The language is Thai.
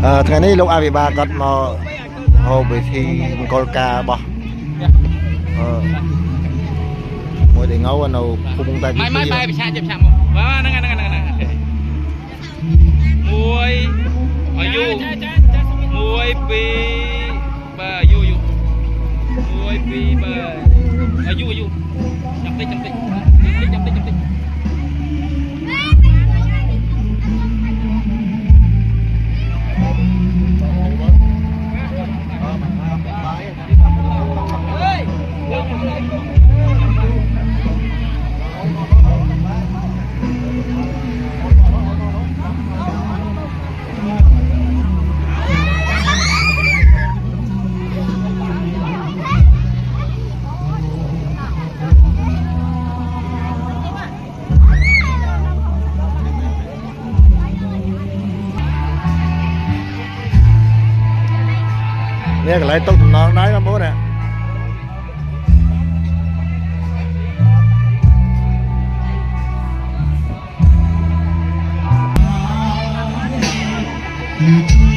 ថ្ងៃនេះលោកអភិបាលគាត់មកហៅវិធីមង្គលការរបស់មួយដែលងៅនៅភូមិតែไม่ไปประชาชนว่านั่งมวยอายุมวยปีบอายุมวยปีบอายุจำติเนี่ยก็เลยต้องน้องได้มาหมดอ่ะYou